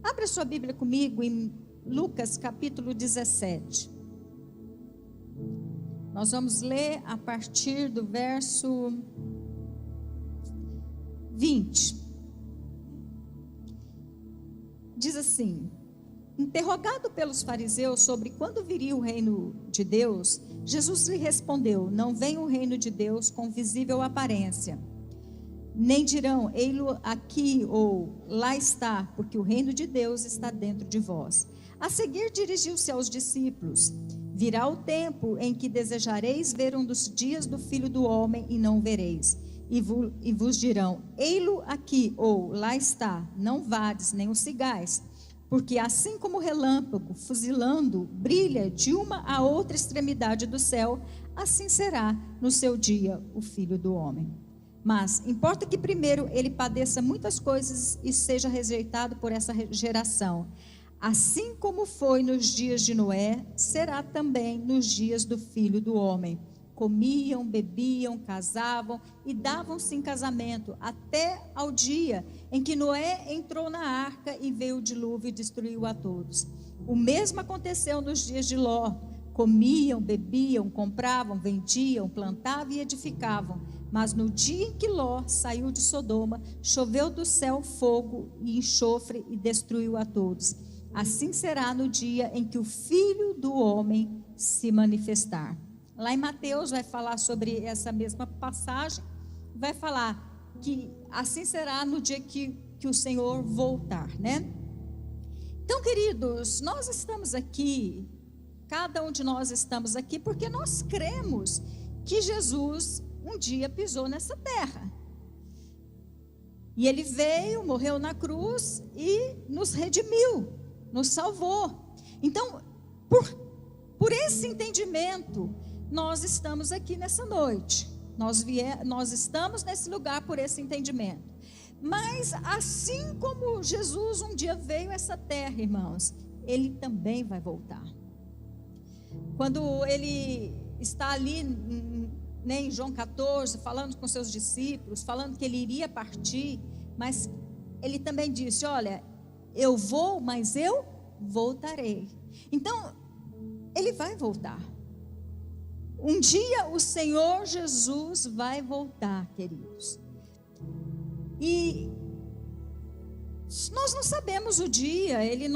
Abra sua Bíblia comigo em Lucas capítulo 17. Nós vamos ler a partir do verso 20. Diz assim: interrogado pelos fariseus sobre quando viria o reino de Deus, Jesus lhe respondeu: não vem o reino de Deus com visível aparência, nem dirão, ei-lo aqui ou lá está, porque o reino de Deus está dentro de vós. A seguir dirigiu-se aos discípulos: virá o tempo em que desejareis ver um dos dias do Filho do Homem e não vereis, e vos dirão, ei-lo aqui ou lá está, não vades nem o sigais, porque assim como o relâmpago fuzilando brilha de uma a outra extremidade do céu, assim será no seu dia o Filho do Homem. Mas importa que primeiro ele padeça muitas coisas e seja rejeitado por essa geração. Assim como foi nos dias de Noé, será também nos dias do Filho do Homem. Comiam, bebiam, casavam e davam-se em casamento, até ao dia em que Noé entrou na arca e veio o dilúvio e destruiu a todos. O mesmo aconteceu nos dias de Ló. Comiam, bebiam, compravam, vendiam, plantavam e edificavam. Mas no dia em que Ló saiu de Sodoma, choveu do céu fogo e enxofre e destruiu a todos. Assim será no dia em que o Filho do Homem se manifestar. Lá em Mateus vai falar sobre essa mesma passagem, vai falar que assim será no dia que o Senhor voltar, né? Então, queridos, nós estamos aqui, cada um de nós estamos aqui porque nós cremos que Jesus um dia pisou nessa terra. E ele veio, morreu na cruz e nos redimiu, nos salvou. Então, por esse entendimento, nós estamos aqui nessa noite. Nós estamos nesse lugar por esse entendimento. Mas assim como Jesus um dia veio a essa terra, irmãos, ele também vai voltar. Quando ele está ali em João 14, falando com seus discípulos, falando que ele iria partir, mas ele também disse, olha, eu vou, mas eu voltarei. Então, ele vai voltar. Um dia o Senhor Jesus vai voltar, queridos. E nós não sabemos o dia, ele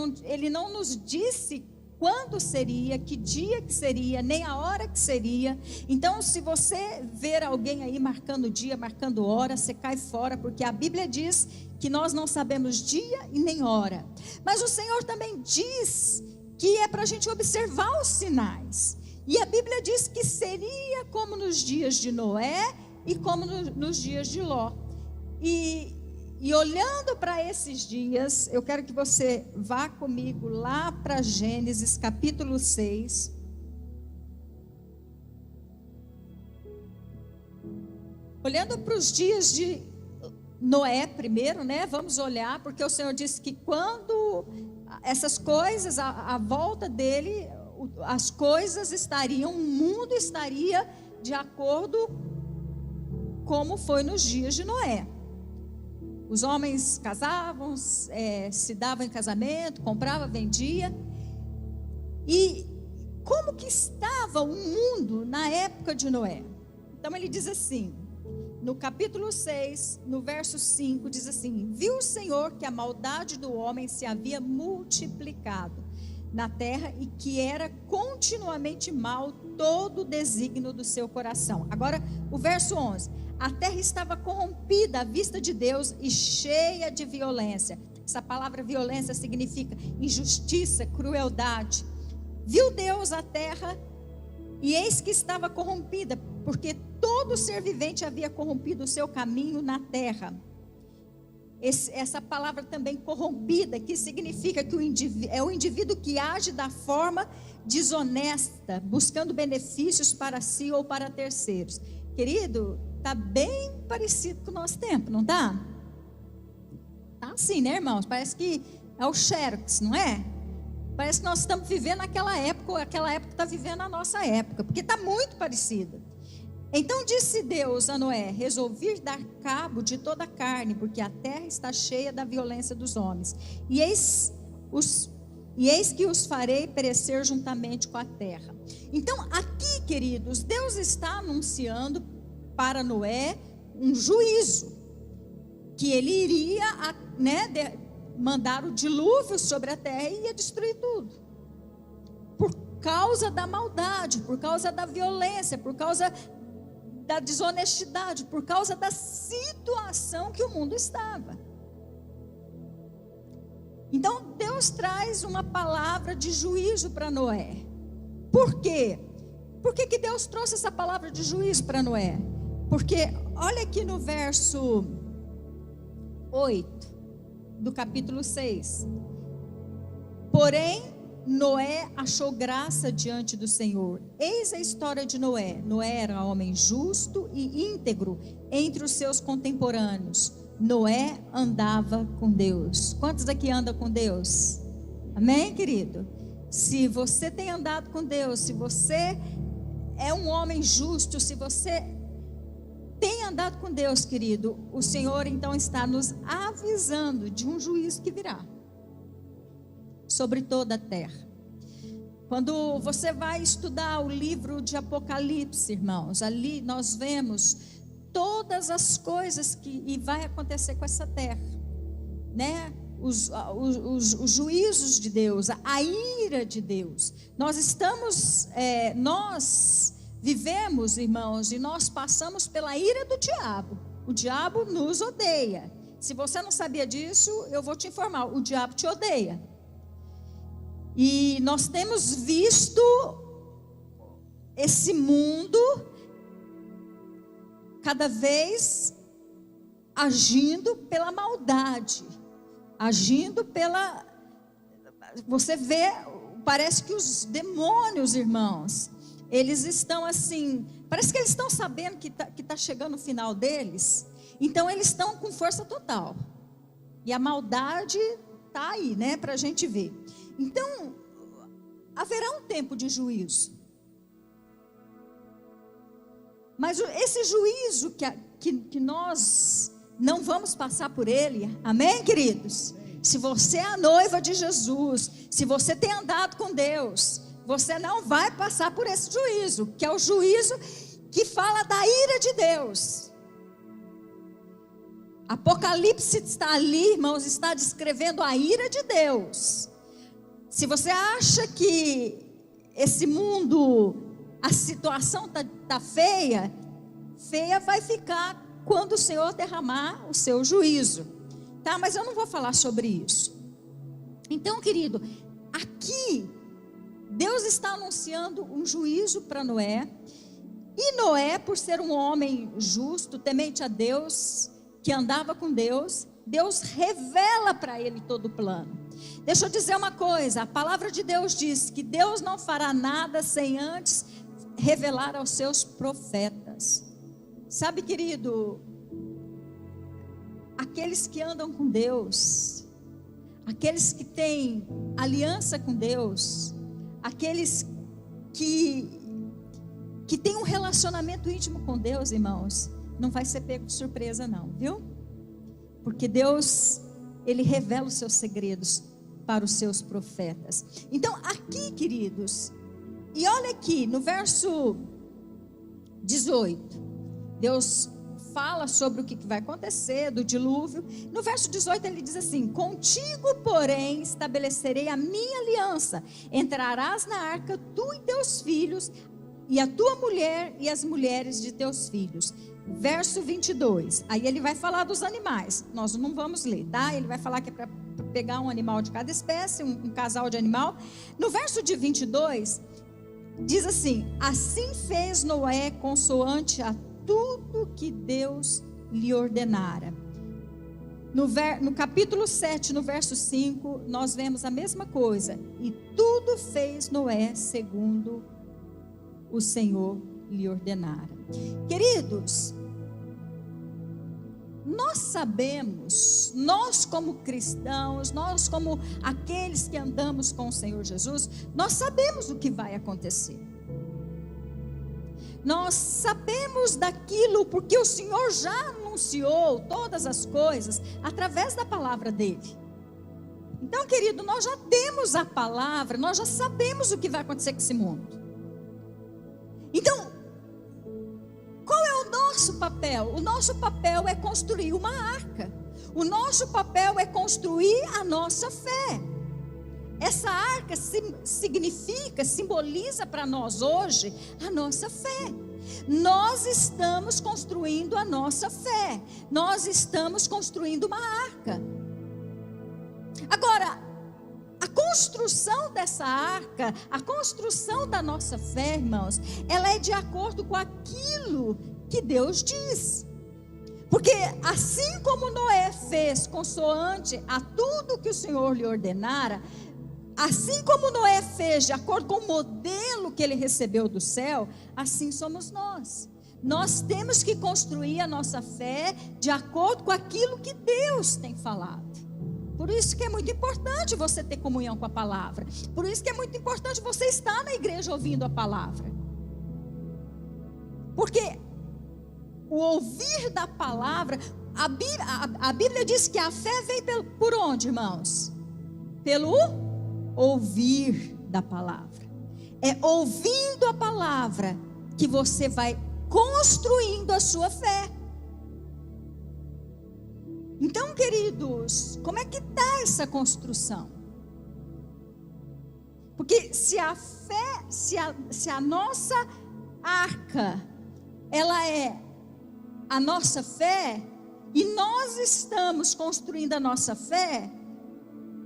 não nos disse quando seria, que dia que seria, nem a hora que seria. Então, se você ver alguém aí marcando dia, marcando hora, você cai fora, porque a Bíblia diz que nós não sabemos dia e nem hora. Mas o Senhor também diz que é para a gente observar os sinais. E a Bíblia diz que seria como nos dias de Noé e como nos dias de Ló. E olhando para esses dias, eu quero que você vá comigo lá para Gênesis capítulo 6. Olhando para os dias de Noé primeiro, né? Vamos olhar, porque o Senhor disse que quando essas coisas, a volta dele, as coisas estariam, o mundo estaria de acordo como foi nos dias de Noé. Os homens casavam, se davam em casamento, comprava, vendia. E como que estava o mundo na época de Noé? Então ele diz assim, no capítulo 6, no verso 5, diz assim: viu o Senhor que a maldade do homem se havia multiplicado na terra e que era continuamente mal todo o desígnio do seu coração. Agora o verso 11: a terra estava corrompida à vista de Deus e cheia de violência. Essa palavra violência significa injustiça, crueldade. Viu Deus a terra e eis que estava corrompida, porque todo ser vivente havia corrompido o seu caminho na terra. Essa palavra também corrompida, que significa que é o indivíduo que age da forma desonesta, buscando benefícios para si ou para terceiros. Querido, está bem parecido com o nosso tempo, não está? Está assim, né, irmãos? Parece que é o Xerox, não é? Parece que nós estamos vivendo aquela época está vivendo a nossa época, porque está muito parecida. Então disse Deus a Noé: resolvi dar cabo de toda a carne, porque a terra está cheia da violência dos homens. E eis e eis que os farei perecer juntamente com a terra. Então, aqui, queridos, Deus está anunciando para Noé um juízo, que ele iria, mandar o dilúvio sobre a terra e ia destruir tudo, por causa da maldade, por causa da violência, por causa da desonestidade, por causa da situação que o mundo estava. Então Deus traz uma palavra de juízo para Noé. Por quê? Por que Deus trouxe essa palavra de juízo para Noé? Porque olha aqui no verso 8 do capítulo 6. Porém, Noé achou graça diante do Senhor. Eis a história de Noé. Noé era homem justo e íntegro entre os seus contemporâneos. Noé andava com Deus. Quantos aqui andam com Deus? Amém, querido? Se você tem andado com Deus, se você é um homem justo, se você tem andado com Deus, querido, o Senhor então está nos avisando de um juízo que virá sobre toda a terra. Quando você vai estudar o livro de Apocalipse, irmãos, ali nós vemos todas as coisas que vai acontecer com essa terra, né? Os juízos de Deus, a ira de Deus. Nós vivemos, irmãos, e nós passamos pela ira do diabo. O diabo nos odeia. Se você não sabia disso, eu vou te informar, o diabo te odeia. E nós temos visto esse mundo cada vez agindo pela maldade, agindo pela... Você vê, parece que os demônios, irmãos, eles estão assim, parece que eles estão sabendo que tá chegando o final deles, então eles estão com força total, e a maldade está aí, né, para a gente ver. Então, haverá um tempo de juízo. Mas esse juízo que nós não vamos passar por ele, amém, queridos? Se você é a noiva de Jesus, se você tem andado com Deus, você não vai passar por esse juízo, que é o juízo que fala da ira de Deus. Apocalipse está ali, irmãos, está descrevendo a ira de Deus. Se você acha que esse mundo, a situação tá feia vai ficar quando o Senhor derramar o seu juízo, tá? Mas eu não vou falar sobre isso. Então, querido, aqui Deus está anunciando um juízo para Noé, e Noé, por ser um homem justo, temente a Deus, que andava com Deus, Deus revela para ele todo o plano. Deixa eu dizer uma coisa, a palavra de Deus diz que Deus não fará nada sem antes revelar aos seus profetas. Sabe, querido, aqueles que andam com Deus, aqueles que têm aliança com Deus, aqueles que têm um relacionamento íntimo com Deus, irmãos, não vai ser pego de surpresa não, viu? Porque Deus, Ele revela os seus segredos para os seus profetas. Então aqui, queridos, e olha aqui no verso 18, Deus fala sobre o que vai acontecer, do dilúvio. No verso 18 ele diz assim: contigo, porém, estabelecerei a minha aliança, entrarás na arca, tu e teus filhos, e a tua mulher e as mulheres de teus filhos. Verso 22, aí ele vai falar dos animais, nós não vamos ler, tá? Ele vai falar que é para pegar um animal de cada espécie, um casal de animal. No verso de 22, diz assim: assim fez Noé consoante a tudo que Deus lhe ordenara. No capítulo 7, no verso 5, nós vemos a mesma coisa. E tudo fez Noé segundo o Senhor lhe ordenara. Queridos, nós sabemos, nós como cristãos, nós como aqueles que andamos com o Senhor Jesus, nós sabemos o que vai acontecer. Nós sabemos daquilo porque o Senhor já anunciou todas as coisas através da palavra dele. Então, querido, nós já temos a palavra, nós já sabemos o que vai acontecer com esse mundo. Então, qual é o nosso papel? O nosso papel é construir uma arca. O nosso papel é construir a nossa fé. Essa arca simboliza para nós hoje a nossa fé. Nós estamos construindo a nossa fé. Nós estamos construindo uma arca. Agora, a construção dessa arca, a construção da nossa fé, irmãos, ela é de acordo com aquilo que Deus diz. Porque assim como Noé fez consoante a tudo que o Senhor lhe ordenara, assim como Noé fez de acordo com o modelo que ele recebeu do céu, assim somos nós. Nós temos que construir a nossa fé de acordo com aquilo que Deus tem falado. Por isso que é muito importante você ter comunhão com a palavra. Por isso que é muito importante você estar na igreja ouvindo a palavra. Porque o ouvir da palavra, a Bíblia diz que a fé vem por onde, irmãos? Pelo ouvir da palavra. É ouvindo a palavra que você vai construindo a sua fé. Então, queridos, como é que está essa construção? Porque se a fé, se a nossa arca, ela é a nossa fé, e nós estamos construindo a nossa fé,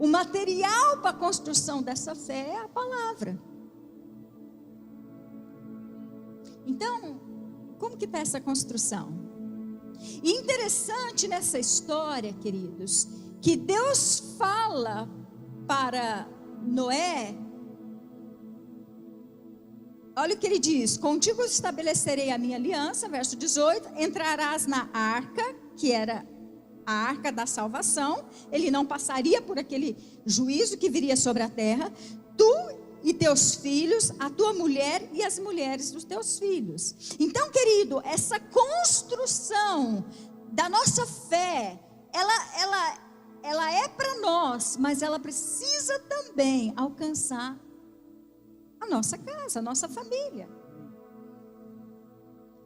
o material para a construção dessa fé é a palavra. Então, como que está essa construção? E interessante nessa história, queridos, que Deus fala para Noé. Olha o que ele diz: contigo estabelecerei a minha aliança, verso 18, entrarás na arca, que era a arca da salvação. Ele não passaria por aquele juízo que viria sobre a terra. Tu e teus filhos, a tua mulher e as mulheres dos teus filhos. Então, querido, essa construção da nossa fé, ela é para nós, mas ela precisa também alcançar a nossa casa, a nossa família.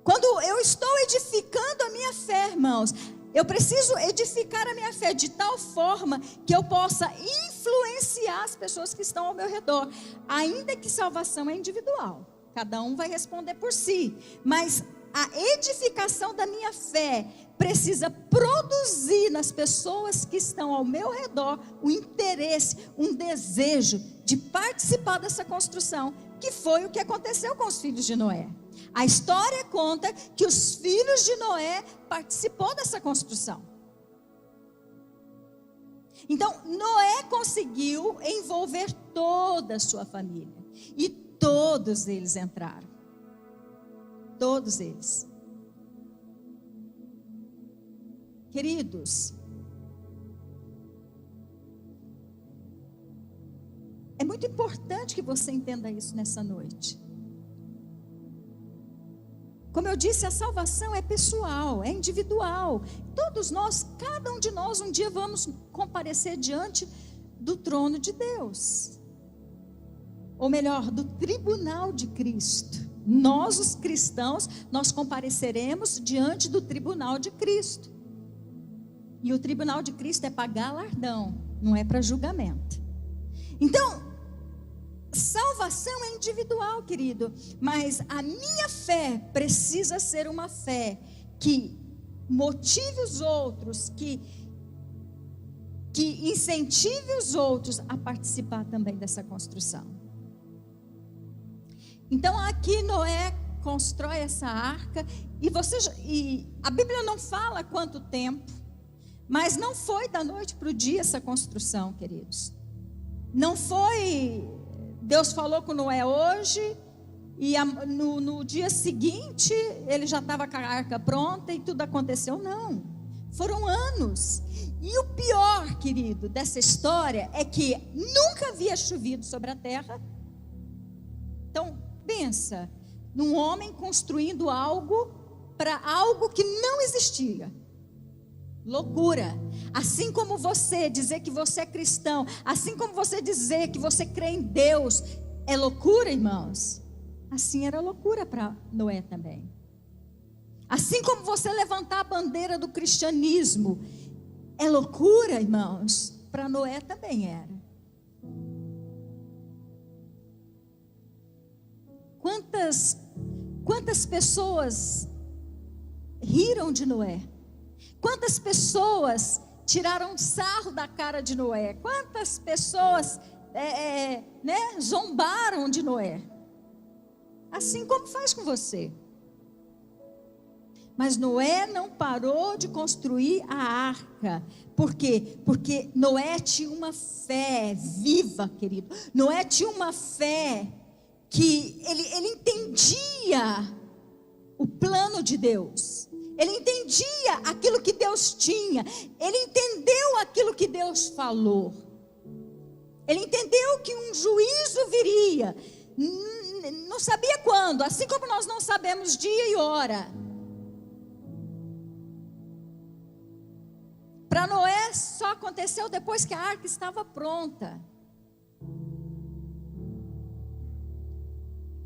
Quando eu estou edificando a minha fé, irmãos, eu preciso edificar a minha fé de tal forma que eu possa influenciar as pessoas que estão ao meu redor. Ainda que salvação é individual, cada um vai responder por si. Mas a edificação da minha fé precisa produzir nas pessoas que estão ao meu redor um interesse, um desejo de participar dessa construção, que foi o que aconteceu com os filhos de Noé. A história conta que os filhos de Noé participou dessa construção. Então, Noé conseguiu envolver toda a sua família. E todos eles entraram. Todos eles. Queridos, é muito importante que você entenda isso nessa noite. Como eu disse, a salvação é pessoal, é individual. Todos nós, cada um de nós, um dia vamos comparecer diante do trono de Deus. Ou melhor, do tribunal de Cristo. Nós, os cristãos, nós compareceremos diante do tribunal de Cristo. E o tribunal de Cristo é para galardão, não é para julgamento. Então, salvação é individual, querido, mas a minha fé precisa ser uma fé que motive os outros, que incentive os outros a participar também dessa construção. Então aqui Noé constrói essa arca, e a Bíblia não fala quanto tempo, mas não foi da noite para o dia essa construção, queridos. Não foi... Deus falou com Noé hoje, e no dia seguinte ele já estava com a arca pronta e tudo aconteceu. Não, foram anos. E o pior, querido, dessa história é que nunca havia chovido sobre a terra. Então pensa num homem construindo algo para algo que não existia. Loucura. Assim como você dizer que você é cristão, assim como você dizer que você crê em Deus, é loucura, irmãos. Assim era loucura para Noé também. Assim como você levantar a bandeira do cristianismo, é loucura, irmãos, para Noé também era. Quantas pessoas riram de Noé? Quantas pessoas tiraram sarro da cara de Noé? Quantas pessoas zombaram de Noé? Assim como faz com você. Mas Noé não parou de construir a arca. Por quê? Porque Noé tinha uma fé viva, querido. Noé tinha uma fé que ele entendia o plano de Deus. Ele entendia aquilo que Deus tinha. Ele entendeu aquilo que Deus falou. Ele entendeu que um juízo viria. Não sabia quando, assim como nós não sabemos dia e hora. Para Noé só aconteceu depois que a arca estava pronta.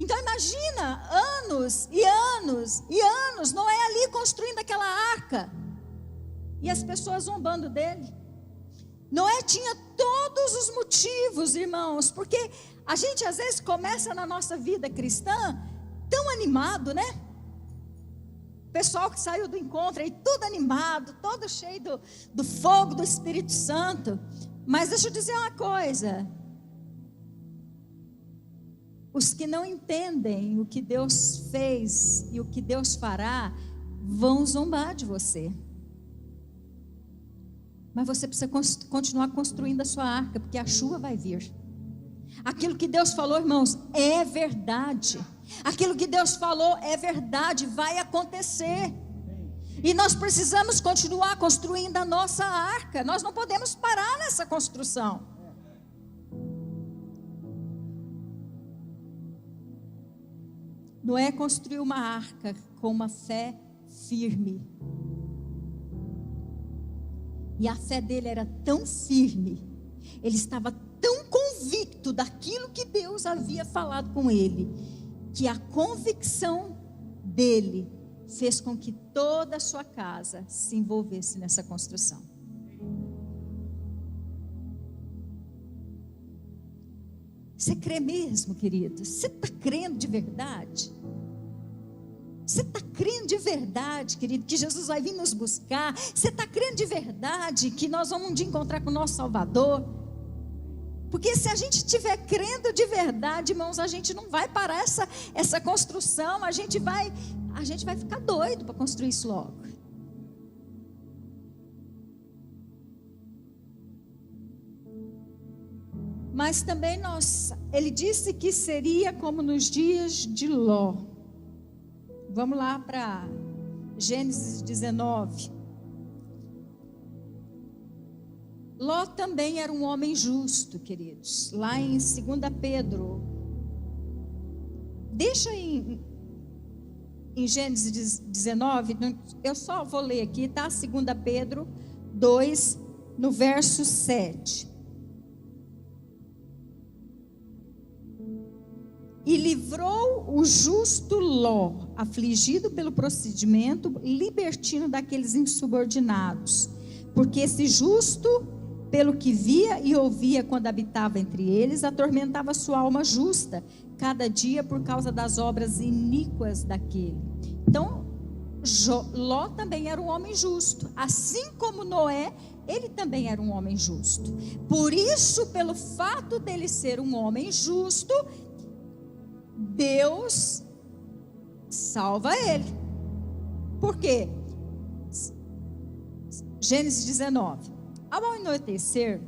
Então imagina, anos e anos e anos, Noé ali construindo aquela arca. E as pessoas zombando dele. Noé tinha todos os motivos, irmãos, porque a gente às vezes começa na nossa vida cristã tão animado, né? O pessoal que saiu do encontro aí, tudo animado, todo cheio do fogo do Espírito Santo. Mas deixa eu dizer uma coisa. Os que não entendem o que Deus fez e o que Deus fará, vão zombar de você. Mas você precisa continuar construindo a sua arca, porque a chuva vai vir. Aquilo que Deus falou, irmãos, é verdade. Aquilo que Deus falou é verdade, vai acontecer. E nós precisamos continuar construindo a nossa arca. Nós não podemos parar nessa construção. Noé construiu uma arca com uma fé firme. E a fé dele era tão firme, ele estava tão convicto daquilo que Deus havia falado com ele, que a convicção dele fez com que toda a sua casa se envolvesse nessa construção. Você crê mesmo, querido? Você está crendo de verdade? Você está crendo de verdade, querido, que Jesus vai vir nos buscar? Você está crendo de verdade que nós vamos um dia encontrar com o nosso Salvador? Porque se a gente estiver crendo de verdade, irmãos, a gente não vai parar essa construção. A gente vai ficar doido para construir isso logo. Mas também ele disse que seria como nos dias de Ló. Vamos lá para Gênesis 19. Ló também era um homem justo, queridos. Lá em 2 Pedro. Deixa em Gênesis 19, eu só vou ler aqui, tá? 2 Pedro 2, no verso 7. E livrou o justo Ló, afligido pelo procedimento libertino daqueles insubordinados. Porque esse justo, pelo que via e ouvia quando habitava entre eles, atormentava sua alma justa, cada dia por causa das obras iníquas daquele. Então, Ló também era um homem justo. Assim como Noé, ele também era um homem justo. Por isso, pelo fato dele ser um homem justo, Deus salva ele. Por quê? Gênesis 19. Ao anoitecer,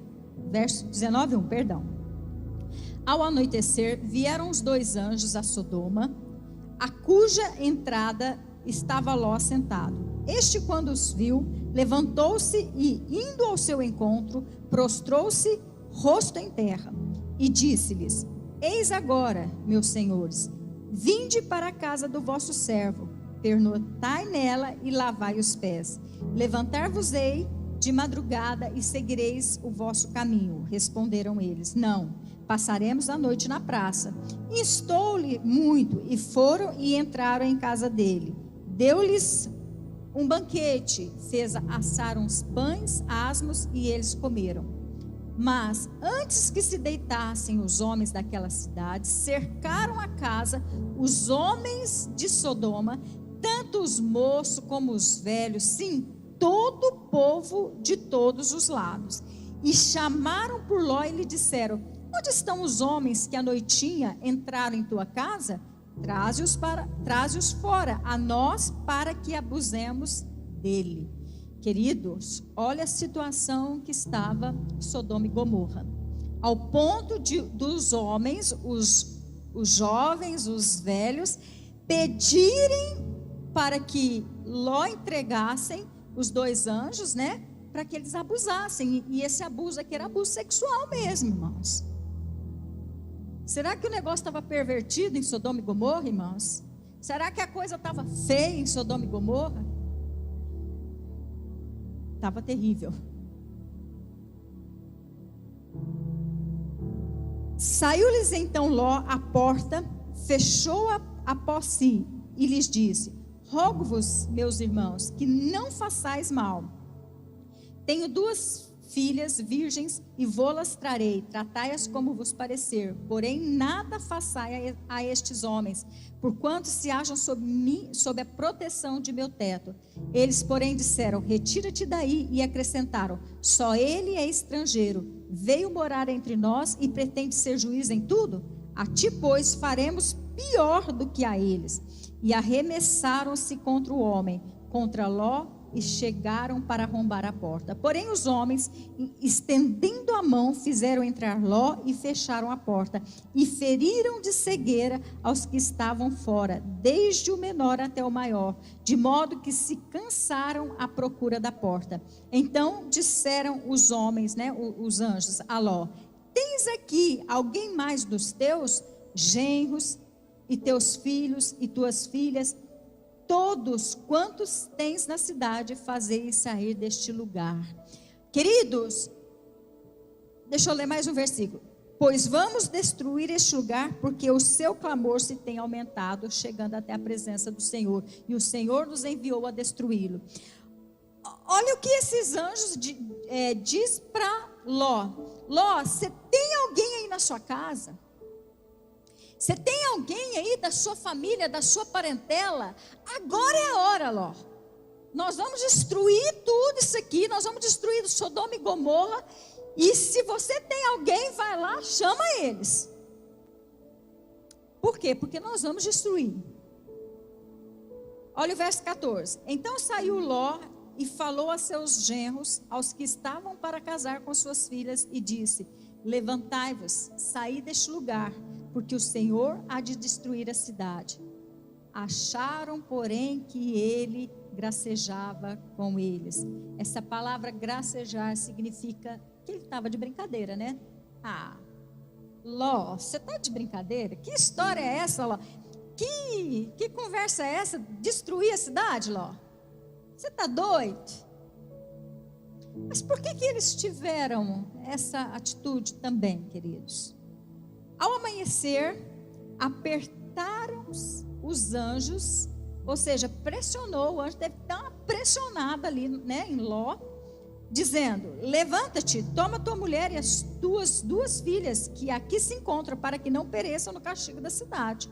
verso 19:1, perdão. Ao anoitecer, vieram os 2 anjos a Sodoma, a cuja entrada estava Ló sentado. Este, quando os viu, levantou-se e, indo ao seu encontro, prostrou-se, rosto em terra, e disse-lhes: Eis agora, meus senhores, vinde para a casa do vosso servo, pernotai nela e lavai os pés. Levantar-vos-ei de madrugada e seguireis o vosso caminho. Responderam eles: não, passaremos a noite na praça. Instou-lhe muito, e foram e entraram em casa dele. Deu-lhes um banquete, fez assar uns pães asmos e eles comeram. Mas antes que se deitassem os homens daquela cidade, cercaram a casa os homens de Sodoma, tanto os moços como os velhos, sim, todo o povo de todos os lados. E chamaram por Ló e lhe disseram: onde estão os homens que à noitinha entraram em tua casa? Traze-os fora a nós, para que abusemos dele. Queridos, olha a situação que estava Sodoma e Gomorra, ao ponto dos homens, os jovens, os velhos, pedirem para que Ló entregassem os dois anjos, né, para que eles abusassem. E esse abuso aqui era abuso sexual mesmo, irmãos. Será que o negócio estava pervertido em Sodoma e Gomorra, irmãos? Será que a coisa estava feia em Sodoma e Gomorra? Estava terrível. Saiu-lhes então Ló à porta, fechou-a após si e lhes disse: rogo-vos, meus irmãos, que não façais mal. Tenho 2 filhas virgens e vô-las trarei, tratai-as como vos parecer, porém nada façai a estes homens, porquanto se acham sob a proteção de meu teto. Eles, porém, disseram: retira-te daí, e acrescentaram: só ele é estrangeiro, veio morar entre nós e pretende ser juiz em tudo? A ti, pois, faremos pior do que a eles. E arremessaram-se contra o homem, contra Ló, e chegaram para arrombar a porta. Porém os homens, estendendo a mão, fizeram entrar Ló e fecharam a porta, e feriram de cegueira aos que estavam fora, desde o menor até o maior, de modo que se cansaram à procura da porta. Então disseram os homens, né, os anjos, a Ló: tens aqui alguém mais dos teus genros, e teus filhos e tuas filhas, todos quantos tens na cidade, fazei sair deste lugar. Queridos, deixa eu ler mais um versículo. Pois vamos destruir este lugar, porque o seu clamor se tem aumentado, chegando até a presença do Senhor, e o Senhor nos enviou a destruí-lo. Olha o que esses anjos diz para Ló: Ló, você tem alguém aí na sua casa? Você tem alguém aí da sua família, da sua parentela? Agora é a hora, Ló. Nós vamos destruir tudo isso aqui. Nós vamos destruir Sodoma e Gomorra. E se você tem alguém, vai lá, chama eles. Por quê? Porque nós vamos destruir. Olha o verso 14. Então saiu Ló e falou a seus genros, aos que estavam para casar com suas filhas, e disse: levantai-vos, saí deste lugar, porque o Senhor há de destruir a cidade. Acharam, porém, que ele gracejava com eles. Essa palavra gracejar significa que ele estava de brincadeira, né? Ah, Ló, você está de brincadeira? Que história é essa, Ló? Que conversa é essa? Destruir a cidade, Ló? Você está doido? Mas por que eles tiveram essa atitude também, queridos? Ao amanhecer, apertaram os anjos, ou seja, pressionou, o anjo deve dar uma pressionada ali, né, em Ló, dizendo: levanta-te, toma tua mulher e as tuas 2 filhas, que aqui se encontram, para que não pereçam no castigo da cidade.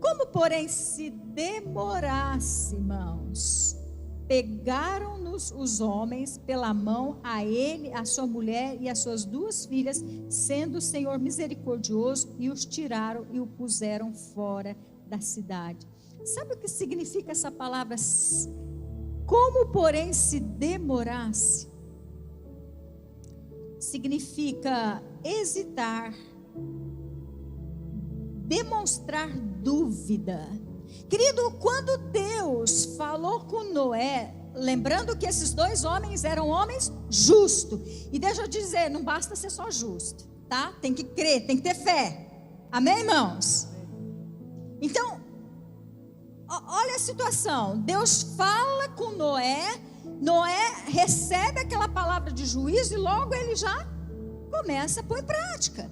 Como, porém, se demorasse, irmãos, pegaram-nos os homens pela mão, a ele, a sua mulher e as suas 2 filhas, sendo o Senhor misericordioso, e os tiraram e o puseram fora da cidade. Sabe o que significa essa palavra? Como, porém, se demorasse? Significa hesitar, demonstrar dúvida. Querido, quando Deus falou com Noé, lembrando que esses 2 homens eram homens justos, e deixa eu dizer, não basta ser só justo, tá? Tem que crer, tem que ter fé. Amém, irmãos? Então, olha a situação. Deus fala com Noé. Noé recebe aquela palavra de juízo e logo ele já começa a pôr em prática.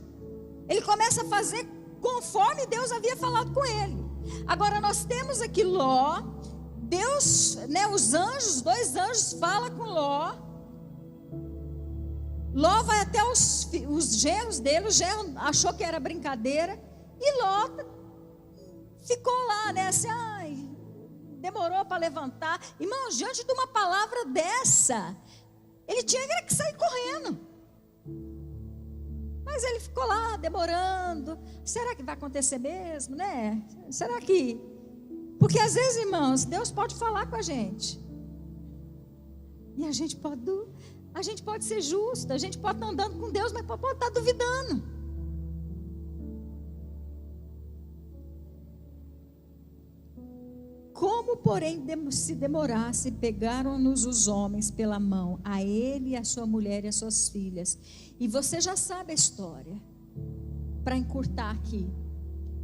Ele começa a fazer conforme Deus havia falado com ele. Agora nós temos aqui Ló. Deus, os anjos, 2 anjos falam com Ló. Ló vai até os genros dele. O genro achou que era brincadeira. E Ló ficou lá, assim, demorou para levantar. Irmãos, diante de uma palavra dessa, ele tinha que sair correndo. Mas ele ficou lá, demorando. Será que vai acontecer mesmo, né? Será que... Porque às vezes, irmãos, Deus pode falar com a gente. E a gente pode ser justo. A gente pode estar andando com Deus, mas pode estar duvidando. Como, porém, se demorasse, pegaram-nos os homens pela mão, a ele, a sua mulher e as suas filhas. E você já sabe a história. Para encurtar aqui.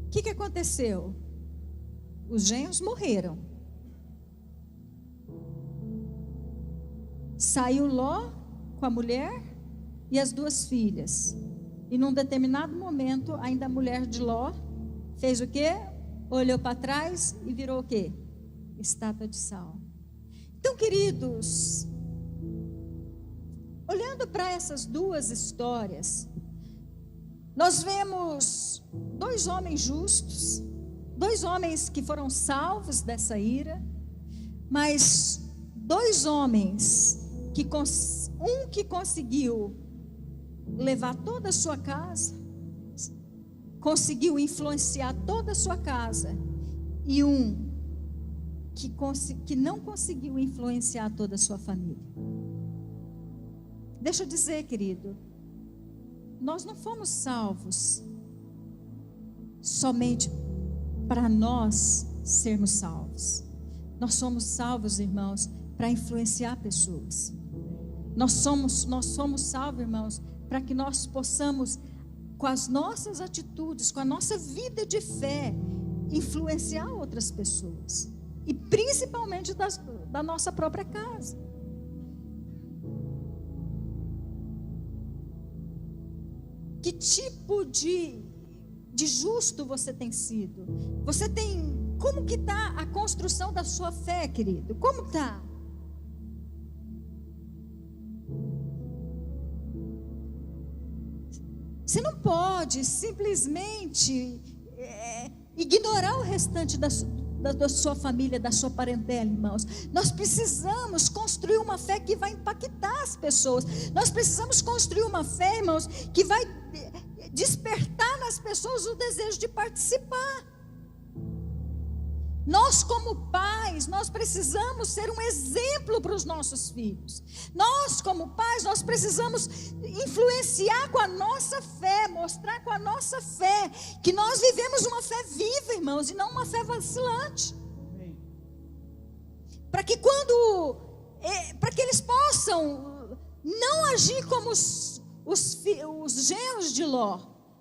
O que aconteceu? Os genros morreram. Saiu Ló com a mulher e as 2 filhas. E num determinado momento, ainda a mulher de Ló fez o quê? Olhou para trás e virou o quê? Estátua de sal. Então, queridos, olhando para essas 2 histórias, nós vemos 2 homens justos, 2 homens que foram salvos dessa ira, mas 2 homens que um que conseguiu levar toda a sua casa, conseguiu influenciar toda a sua casa, e um que não conseguiu influenciar toda a sua família. Deixa eu dizer, querido, nós não fomos salvos somente para nós sermos salvos. Nós somos salvos, irmãos, para influenciar pessoas. Nós somos salvos, irmãos, para que nós possamos, com as nossas atitudes, com a nossa vida de fé, influenciar outras pessoas. E principalmente da nossa própria casa. Que tipo de justo você tem sido? Como que está a construção da sua fé, querido? Como está? Você não pode simplesmente ignorar o restante da sua família, da sua parentela, irmãos. Nós precisamos construir uma fé que vai impactar as pessoas. Nós precisamos construir uma fé, irmãos, que vai despertar nas pessoas o desejo de participar. Nós, como pais, nós precisamos ser um exemplo para os nossos filhos. Nós, como pais, nós precisamos influenciar com a nossa fé, mostrar com a nossa fé que nós vivemos uma fé viva, irmãos, e não uma fé vacilante. Para que para que eles possam não agir como os genros de Ló,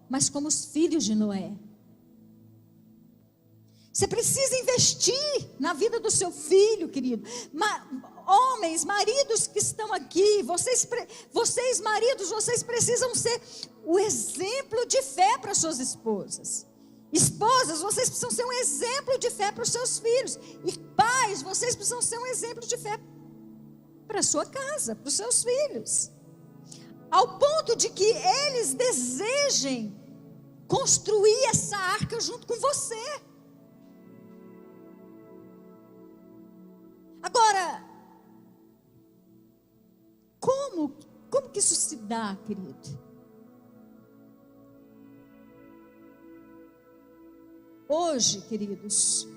mas como os filhos de Noé. Você precisa investir na vida do seu filho, querido. Homens, maridos que estão aqui, vocês maridos, vocês precisam ser o exemplo de fé para suas esposas. Esposas, vocês precisam ser um exemplo de fé para os seus filhos. E pais, vocês precisam ser um exemplo de fé para a sua casa, para os seus filhos. Ao ponto de que eles desejem construir essa arca junto com você. Agora, como que isso se dá, querido? Hoje, queridos,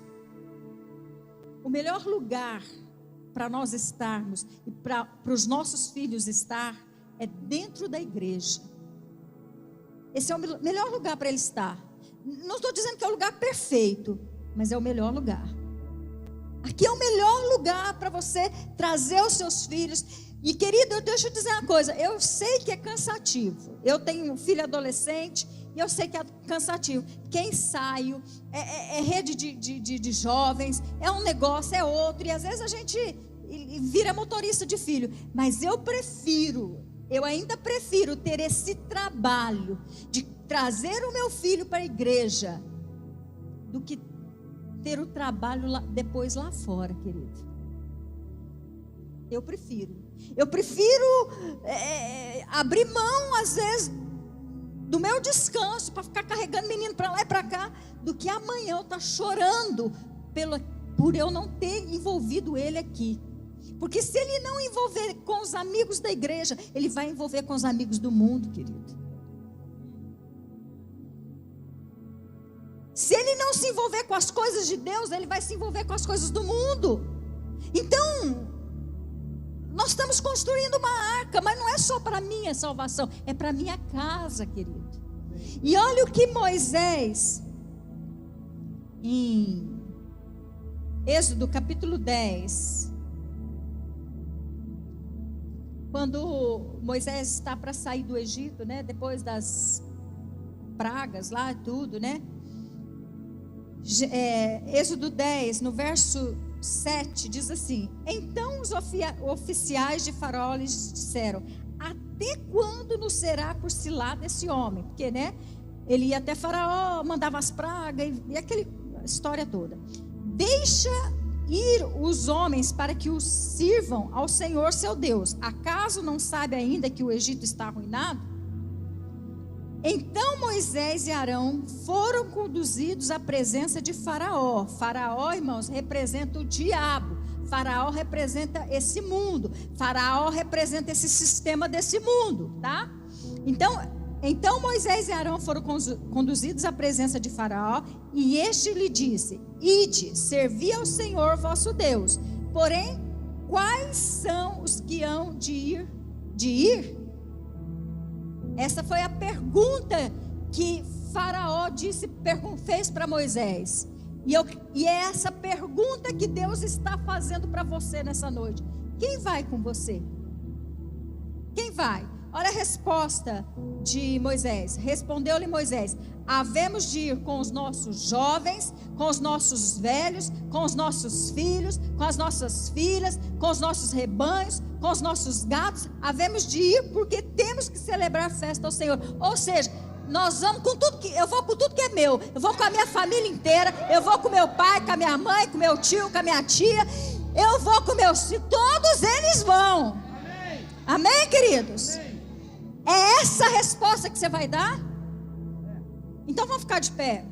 o melhor lugar para nós estarmos e para os nossos filhos estar é dentro da igreja. Esse é o melhor lugar para ele estar. Não estou dizendo que é o lugar perfeito, mas é o melhor lugar. Aqui é o melhor lugar para você trazer os seus filhos. E querido, deixa eu dizer uma coisa. Eu sei que é cansativo. Eu tenho um filho adolescente E eu sei que é cansativo, porque é ensaio, é rede de jovens, é um negócio, é outro, e às vezes a gente vira motorista de filho. Mas eu ainda prefiro ter esse trabalho de trazer o meu filho para a igreja, do que ter o trabalho depois lá fora, querido. Eu prefiro abrir mão, às vezes, do meu descanso, para ficar carregando menino para lá e para cá, do que amanhã eu estar chorando por eu não ter envolvido ele aqui. Porque se ele não envolver com os amigos da igreja, ele vai envolver com os amigos do mundo, querido. Se ele não se envolver com as coisas de Deus, ele vai se envolver com as coisas do mundo. Então, nós estamos construindo uma arca, mas não é só para a minha salvação, é para a minha casa, querido. E olha o que Moisés, em Êxodo capítulo 10, quando Moisés está para sair do Egito, né? Depois das pragas lá, tudo, né? Êxodo 10, no verso 7, diz assim: então os oficiais de Faraó lhes disseram: até quando nos será por cilada esse homem? Porque, né, ele ia até Faraó, mandava as pragas e aquela história toda. Deixa ir os homens para que os sirvam ao Senhor seu Deus. Acaso não sabe ainda que o Egito está arruinado? Então Moisés e Arão foram conduzidos à presença de Faraó. Faraó, irmãos, representa o diabo. Faraó representa esse mundo. Faraó representa esse sistema desse mundo, tá? Então Moisés e Arão foram conduzidos à presença de Faraó, e este lhe disse: ide, servi ao Senhor vosso Deus. Porém, quais são os que hão de ir? Essa foi a pergunta que Faraó fez para Moisés. E é essa pergunta que Deus está fazendo para você nessa noite. Quem vai com você? Quem vai? Olha a resposta de Moisés. Respondeu-lhe Moisés: havemos de ir com os nossos jovens, com os nossos velhos, com os nossos filhos, com as nossas filhas, com os nossos rebanhos, com os nossos gatos. Havemos de ir porque temos que celebrar festa ao Senhor. Ou seja, nós vamos com tudo eu vou com tudo que é meu. Eu vou com a minha família inteira. Eu vou com meu pai, com a minha mãe, com meu tio, com a minha tia. Eu vou com meus filhos. Todos eles vão. Amém, amém, queridos? Amém. É essa a resposta que você vai dar? Então vamos ficar de pé.